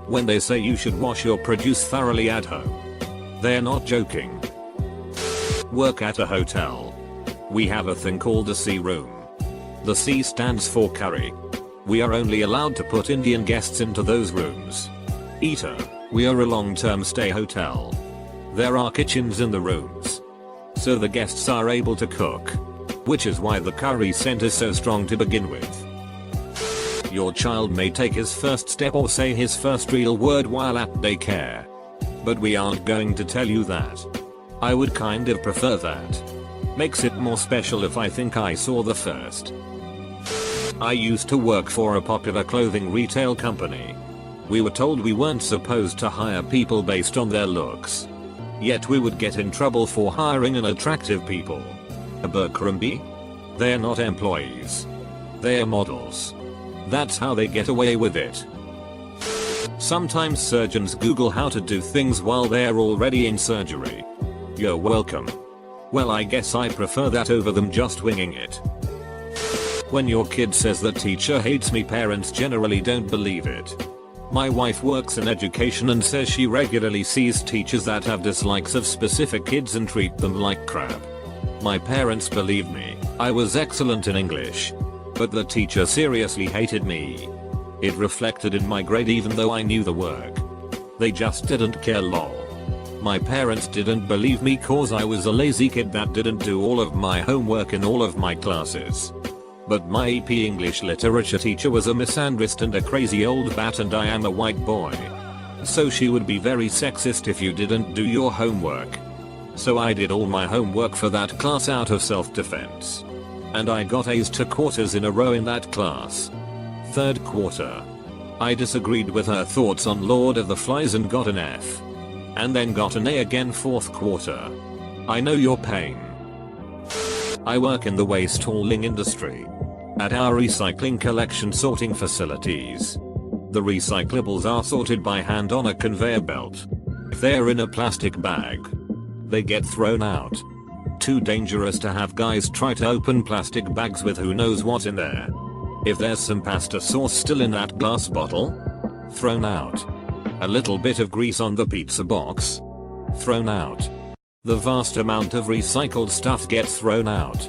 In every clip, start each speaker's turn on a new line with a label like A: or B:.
A: when they say you should wash your produce thoroughly at home. They're not joking. Work at a hotel. We have a thing called the C room. The C stands for curry. We are only allowed to put Indian guests into those rooms. Eater. We are a long-term stay hotel. There are kitchens in the rooms, so the guests are able to cook, which is why the curry scent is so strong to begin with. Your child may take his first step or say his first real word while at daycare, but we aren't going to tell you that. I would kind of prefer that. Makes it more special if I think I saw the first. I used to work for a popular clothing retail company. We were told we weren't supposed to hire people based on their looks. Yet we would get in trouble for hiring unattractive people. Abercrombie? They're not employees. They're models. That's how they get away with it. Sometimes surgeons Google how to do things while they're already in surgery. You're welcome. Well, I guess I prefer that over them just winging it. When your kid says the teacher hates me, parents generally don't believe it. My wife works in education and says she regularly sees teachers that have dislikes of specific kids and treat them like crap. My parents believe me. I was excellent in English, but the teacher seriously hated me. It reflected in my grade even though I knew the work. They just didn't care, lol. My parents didn't believe me cause I was a lazy kid that didn't do all of my homework in all of my classes. But my AP English literature teacher was a misandrist and a crazy old bat, and I am a white boy. So she would be very sexist if you didn't do your homework. So I did all my homework for that class out of self-defense. And I got A's 2 quarters in a row in that class. Third quarter, I disagreed with her thoughts on Lord of the Flies and got an F. And then got an A again fourth quarter. I know your pain. I work in the waste hauling industry. At our recycling collection sorting facilities. The recyclables are sorted by hand on a conveyor belt. If they're in a plastic bag, they get thrown out. Too dangerous to have guys try to open plastic bags with who knows what in there. If there's some pasta sauce still in that glass bottle, thrown out. A little bit of grease on the pizza box, thrown out. The vast amount of recycled stuff gets thrown out.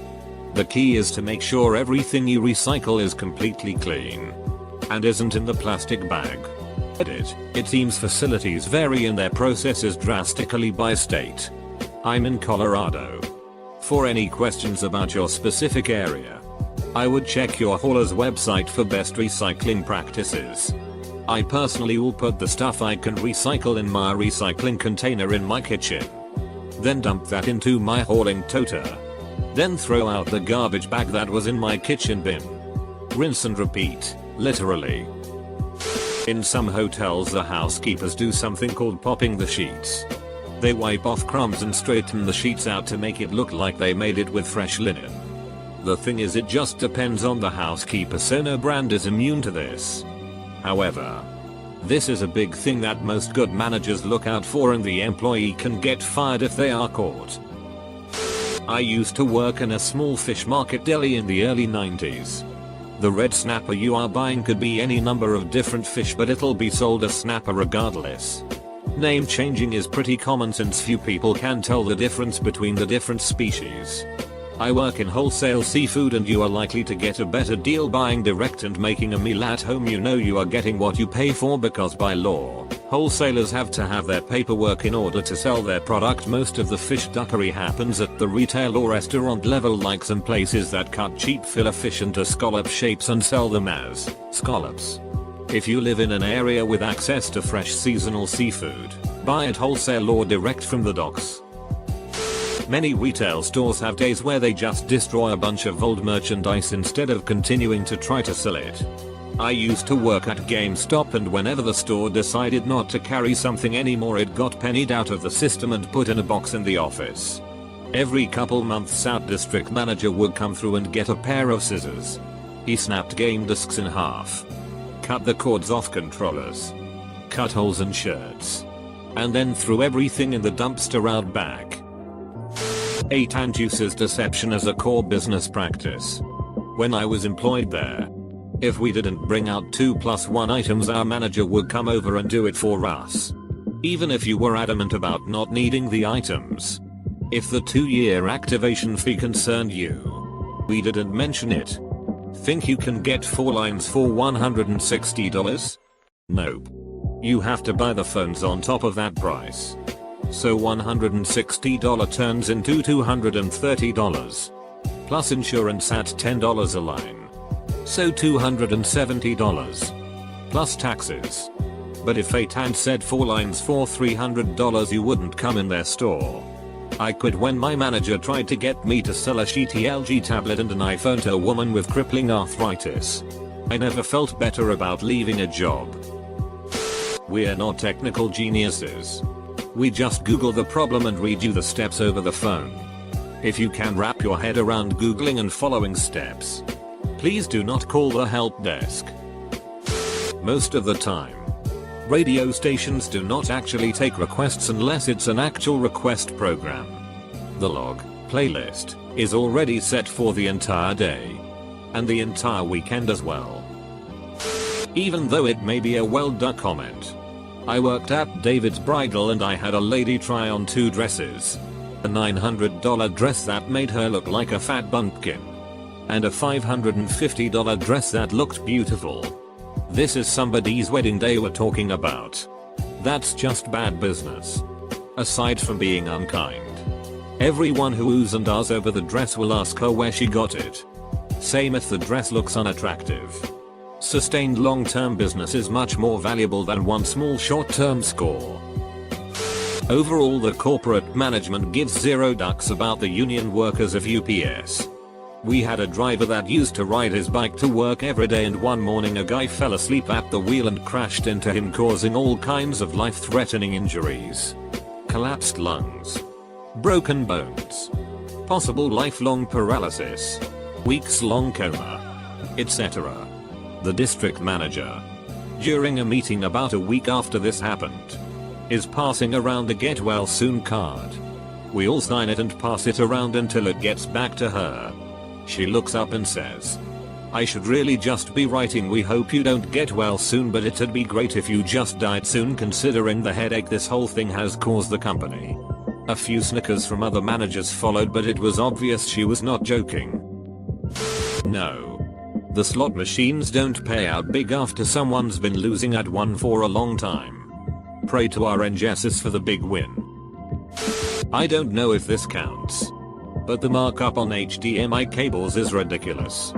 A: The key is to make sure everything you recycle is completely clean and isn't in the plastic bag. It seems facilities vary in their processes drastically by state. I'm in Colorado. For any questions about your specific area, I would check your hauler's website for best recycling practices. I personally will put the stuff I can recycle in my recycling container in my kitchen. Then dump that into my hauling toter. Then throw out the garbage bag that was in my kitchen bin. Rinse and repeat, literally. In some hotels the housekeepers do something called popping the sheets. They wipe off crumbs and straighten the sheets out to make it look like they made it with fresh linen. The thing is, it just depends on the housekeeper, so no brand is immune to this. However, this is a big thing that most good managers look out for, and the employee can get fired if they are caught. I used to work in a small fish market deli in the early 90s. The red snapper you are buying could be any number of different fish, but it'll be sold as snapper regardless. Name changing is pretty common since few people can tell the difference between the different species. I work in wholesale seafood, and you are likely to get a better deal buying direct and making a meal at home. You know you are getting what you pay for because by law, wholesalers have to have their paperwork in order to sell their product. Most of the fish duckery happens at the retail or restaurant level, like some places that cut cheap filler fish into scallop shapes and sell them as scallops. If you live in an area with access to fresh seasonal seafood, buy it wholesale or direct from the docks. Many retail stores have days where they just destroy a bunch of old merchandise instead of continuing to try to sell it. I used to work at GameStop, and whenever the store decided not to carry something anymore, it got pennied out of the system and put in a box in the office. Every couple months our district manager would come through and get a pair of scissors. He snapped game discs in half, cut the cords off controllers, cut holes in shirts, and then threw everything in the dumpster out back. 8 and uses deception as a core business practice. When I was employed there, If we didn't bring out 2+1 items, our manager would come over and do it for us. Even if you were adamant about not needing the items. If the 2-year activation fee concerned you, we didn't mention it. Think you can get 4 lines for $160? Nope. You have to buy the phones on top of that price. So $160 turns into $230. Plus insurance at $10 a line. So $270. Plus taxes. But if fate had said 4 lines for $300, you wouldn't come in their store. I quit when my manager tried to get me to sell a shitty LG tablet and an iPhone to a woman with crippling arthritis. I never felt better about leaving a job. We're not technical geniuses. We just Google the problem and read you the steps over the phone. If you can wrap your head around Googling and following steps, please do not call the help desk. Most of the time, radio stations do not actually take requests unless it's an actual request program. The log playlist is already set for the entire day. And the entire weekend as well. Even though it may be a well-done comment. I worked at David's Bridal and I had a lady try on 2 dresses. A $900 dress that made her look like a fat bumpkin. And a $550 dress that looked beautiful. This is somebody's wedding day we're talking about. That's just bad business. Aside from being unkind. Everyone who oohs and ahs over the dress will ask her where she got it. Same if the dress looks unattractive. Sustained long-term business is much more valuable than one small short-term score. Overall, the corporate management gives zero ducks about the union workers of UPS. We had a driver that used to ride his bike to work every day, and one morning a guy fell asleep at the wheel and crashed into him, causing all kinds of life-threatening injuries. Collapsed lungs. Broken bones. Possible lifelong paralysis. Weeks-long coma. Etc. The district manager, during a meeting about a week after this happened, is passing around a get well soon card. We all sign it and pass it around until it gets back to her. She looks up and says, "I should really just be writing, we hope you don't get well soon, but it'd be great if you just died soon considering the headache this whole thing has caused the company." A few snickers from other managers followed, but it was obvious she was not joking. No. The slot machines don't pay out big after someone's been losing at one for a long time. Pray to our NGSs for the big win. I don't know if this counts, but the markup on HDMI cables is ridiculous.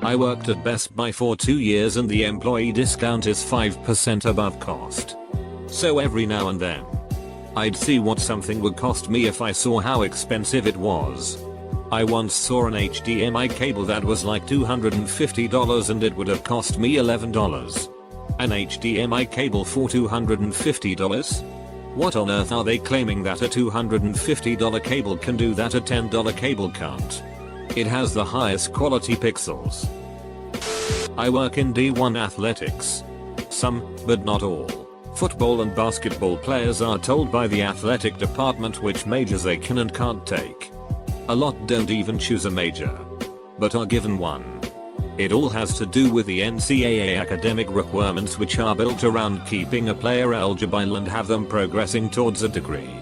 A: I worked at Best Buy for 2 years and the employee discount is 5% above cost. So every now and then, I'd see what something would cost me if I saw how expensive it was. I once saw an HDMI cable that was like $250 and it would have cost me $11. An HDMI cable for $250? What on earth are they claiming that a $250 cable can do that a $10 cable can't? It has the highest quality pixels. I work in D1 athletics. Some, but not all, football and basketball players are told by the athletic department which majors they can and can't take. A lot don't even choose a major, but are given one. It all has to do with the NCAA academic requirements, which are built around keeping a player eligible and have them progressing towards a degree.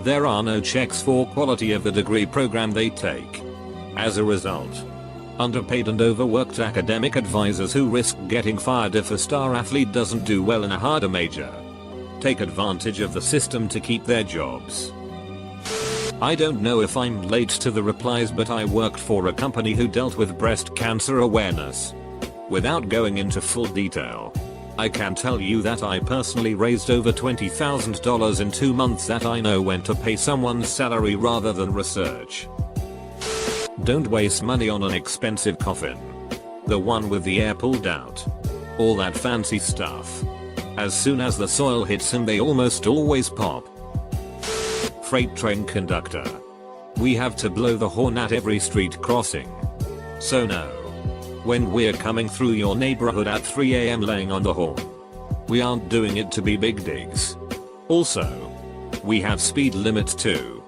A: There are no checks for quality of the degree program they take. As a result, underpaid and overworked academic advisors who risk getting fired if a star athlete doesn't do well in a harder major take advantage of the system to keep their jobs. I don't know if I'm late to the replies, but I worked for a company who dealt with breast cancer awareness. Without going into full detail, I can tell you that I personally raised over $20,000 in 2 months that I know went to pay someone's salary rather than research. Don't waste money on an expensive coffin. The one with the air pulled out. All that fancy stuff. As soon as the soil hits them, they almost always pop. Freight train conductor. We have to blow the horn at every street crossing. So no. When we're coming through your neighborhood at 3 AM laying on the horn, we aren't doing it to be big digs. Also, we have speed limits too.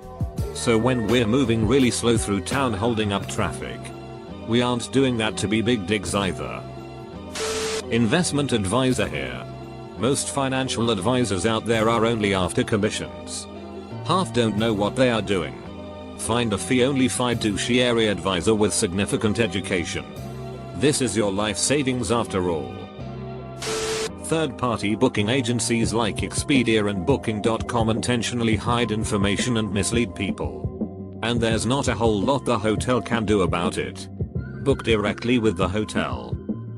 A: So when we're moving really slow through town holding up traffic, we aren't doing that to be big digs either. Investment advisor here. Most financial advisors out there are only after commissions. Half don't know what they are doing. Find a fee-only fiduciary advisor with significant education. This is your life savings after all. Third-party booking agencies like Expedia and Booking.com intentionally hide information and mislead people. And there's not a whole lot the hotel can do about it. Book directly with the hotel.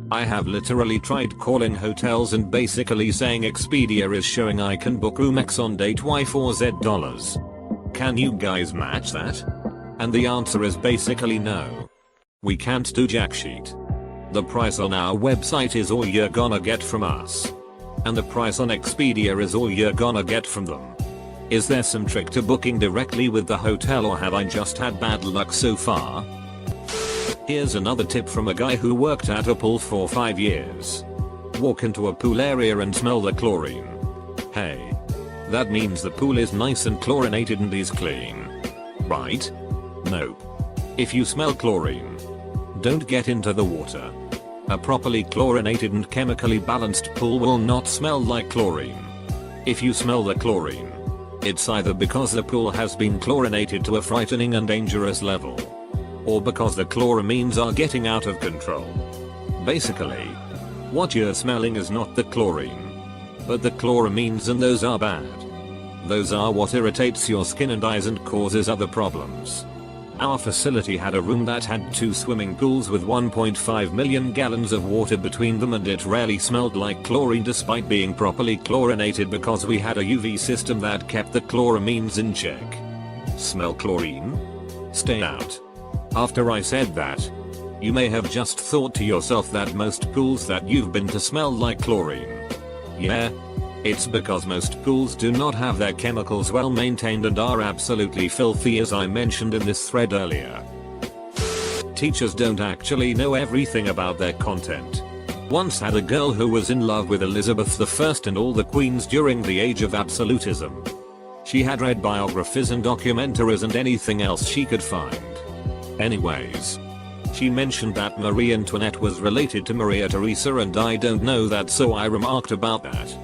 A: I have literally tried calling hotels and basically saying Expedia is showing I can book room X on date Y for Z dollars. Can you guys match that? And the answer is basically no. We can't do jack shit. The price on our website is all you're gonna get from us. And the price on Expedia is all you're gonna get from them. Is there some trick to booking directly with the hotel, or have I just had bad luck so far? Here's another tip from a guy who worked at a pool for 5 years. Walk into a pool area and smell the chlorine. Hey. That means the pool is nice and chlorinated and is clean. Right? Nope. If you smell chlorine, don't get into the water. A properly chlorinated and chemically balanced pool will not smell like chlorine. If you smell the chlorine, it's either because the pool has been chlorinated to a frightening and dangerous level, or because the chloramines are getting out of control. Basically, what you're smelling is not the chlorine, but the chloramines, and those are bad. Those are what irritates your skin and eyes and causes other problems. Our facility had a room that had 2 swimming pools with 1.5 million gallons of water between them, and it rarely smelled like chlorine despite being properly chlorinated because we had a UV system that kept the chloramines in check. Smell chlorine? Stay out. After I said that, you may have just thought to yourself that most pools that you've been to smell like chlorine. Yeah? It's because most pools do not have their chemicals well maintained and are absolutely filthy, as I mentioned in this thread earlier. Teachers don't actually know everything about their content. Once had a girl who was in love with Elizabeth I and all the queens during the age of absolutism. She had read biographies and documentaries and anything else she could find. Anyways, she mentioned that Marie Antoinette was related to Maria Theresa, and I don't know that, so I remarked about that.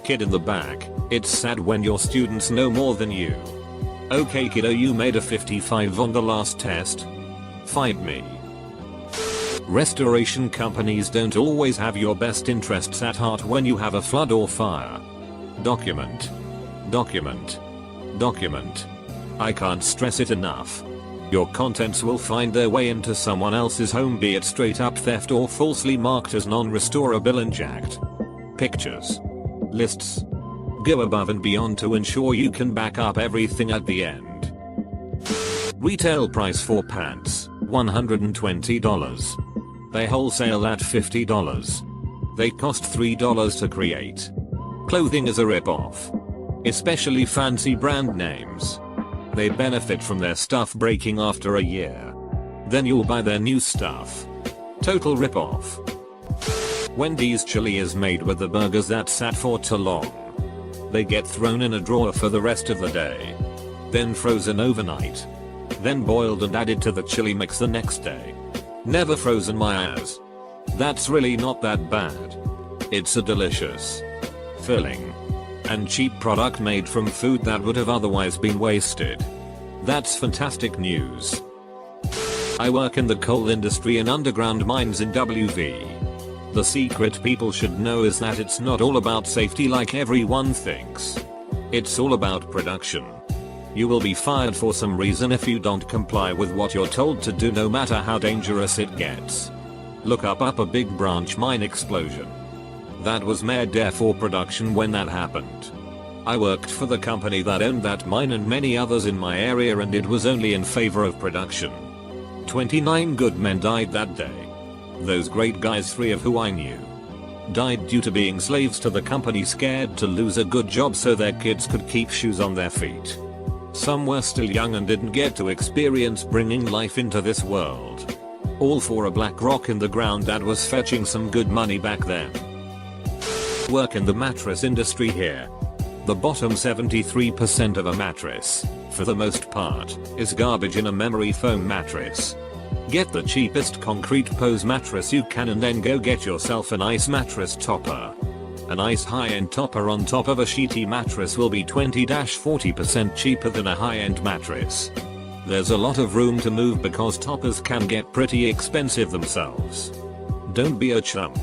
A: Kid in the back, it's sad when your students know more than you. Okay kiddo, you made a 55 on the last test. Fight me. Restoration companies don't always have your best interests at heart when you have a flood or fire. Document. Document. Document. I can't stress it enough. Your contents will find their way into someone else's home, be it straight up theft or falsely marked as non-restorable and jacked. Pictures. Lists. Go above and beyond to ensure you can back up everything at the end. Retail price for pants, $120. They wholesale at $50. They cost $3 to create. Clothing is a rip-off. Especially fancy brand names. They benefit from their stuff breaking after a year. Then you'll buy their new stuff. Total rip-off. Wendy's chili is made with the burgers that sat for too long. They get thrown in a drawer for the rest of the day. Then frozen overnight. Then boiled and added to the chili mix the next day. Never frozen my ass. That's really not that bad. It's a delicious, filling, and cheap product made from food that would have otherwise been wasted. That's fantastic news. I work in the coal industry in underground mines in WV. The secret people should know is that it's not all about safety like everyone thinks. It's all about production. You will be fired for some reason if you don't comply with what you're told to do, no matter how dangerous it gets. Look up a big branch mine explosion. That was made there for production when that happened. I worked for the company that owned that mine and many others in my area, and it was only in favor of production. 29 good men died that day. Those great guys, 3 of who I knew, died due to being slaves to the company, scared to lose a good job so their kids could keep shoes on their feet. Some were still young and didn't get to experience bringing life into this world. All for a black rock in the ground that was fetching some good money back then. Work in the mattress industry here. The bottom 73% of a mattress, for the most part, is garbage in a memory foam mattress. Get the cheapest concrete pose mattress you can and then go get yourself an ice mattress topper. A nice high-end topper on top of a sheety mattress will be 20-40% cheaper than a high-end mattress. There's a lot of room to move because toppers can get pretty expensive themselves. Don't be a chump.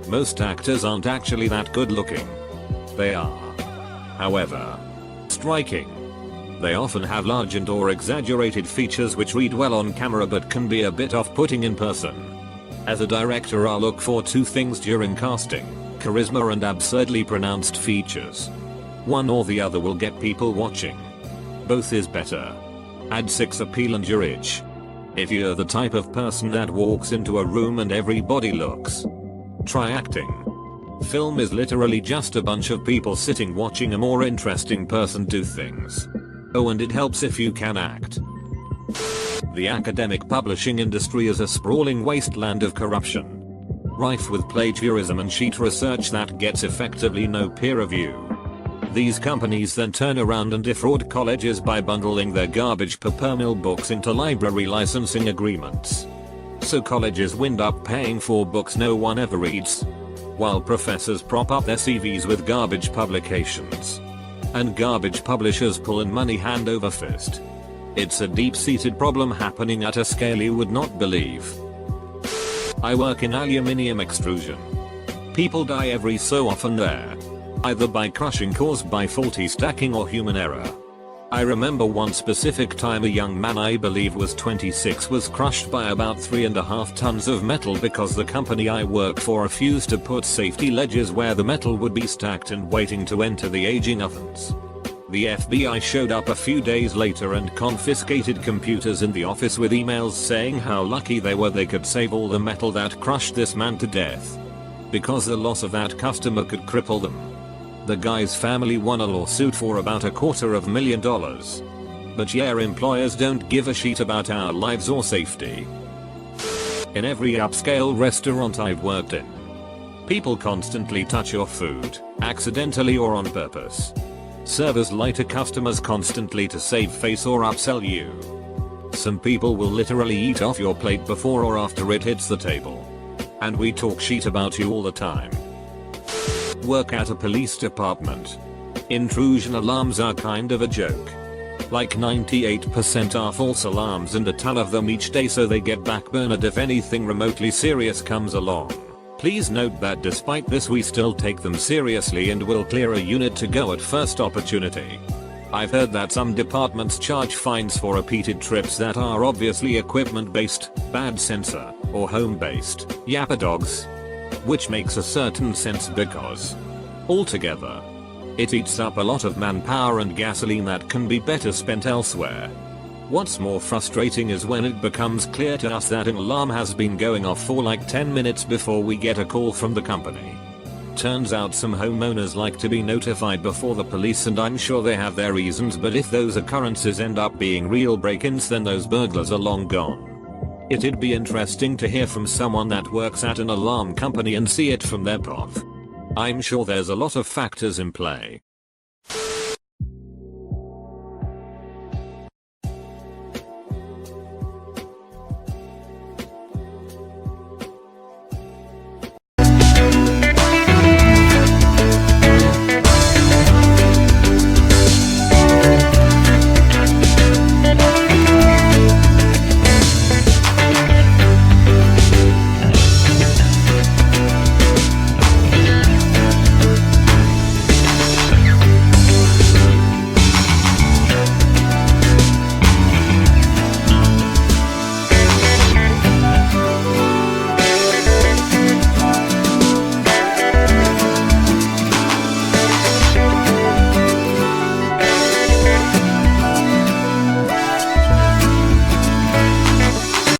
A: Most actors aren't actually that good looking. They are, however, striking. They often have large and or exaggerated features which read well on camera but can be a bit off-putting in person. As a director, I'll look for two things during casting: charisma and absurdly pronounced features. One or the other will get people watching. Both is better. Add sex appeal and you're rich. If you're the type of person that walks into a room and everybody looks, try acting. Film is literally just a bunch of people sitting watching a more interesting person do things. Oh, and it helps if you can act. The academic publishing industry is a sprawling wasteland of corruption, rife with plagiarism and cheat research that gets effectively no peer review. These companies then turn around and defraud colleges by bundling their garbage per books into library licensing agreements. So colleges wind up paying for books no one ever reads, while professors prop up their CVs with garbage publications. And garbage publishers pull in money hand over fist. It's a deep-seated problem happening at a scale you would not believe. I work in aluminium extrusion. People die every so often there, either by crushing caused by faulty stacking or human error. I remember one specific time a young man, I believe was 26, was crushed by about 3.5 tons of metal because the company I work for refused to put safety ledges where the metal would be stacked and waiting to enter the aging ovens. The FBI showed up a few days later and confiscated computers in the office with emails saying how lucky they were they could save all the metal that crushed this man to death, because the loss of that customer could cripple them. The guy's family won a lawsuit for about $250,000. But yeah, employers don't give a shit about our lives or safety. In every upscale restaurant I've worked in, people constantly touch your food, accidentally or on purpose. Servers lie to customers constantly to save face or upsell you. Some people will literally eat off your plate before or after it hits the table. And we talk shit about you all the time. Work at a police department. Intrusion alarms are kind of a joke. Like 98% are false alarms and a ton of them each day, so they get backburnered if anything remotely serious comes along. Please note that despite this we still take them seriously and will clear a unit to go at first opportunity. I've heard that some departments charge fines for repeated trips that are obviously equipment based, bad sensor, or home based, yapper dogs. Which makes a certain sense because, altogether, it eats up a lot of manpower and gasoline that can be better spent elsewhere. What's more frustrating is when it becomes clear to us that an alarm has been going off for like 10 minutes before we get a call from the company. Turns out some homeowners like to be notified before the police, and I'm sure they have their reasons, but if those occurrences end up being real break-ins, then those burglars are long gone. It'd be interesting to hear from someone that works at an alarm company and see it from their POV. I'm sure there's a lot of factors in play.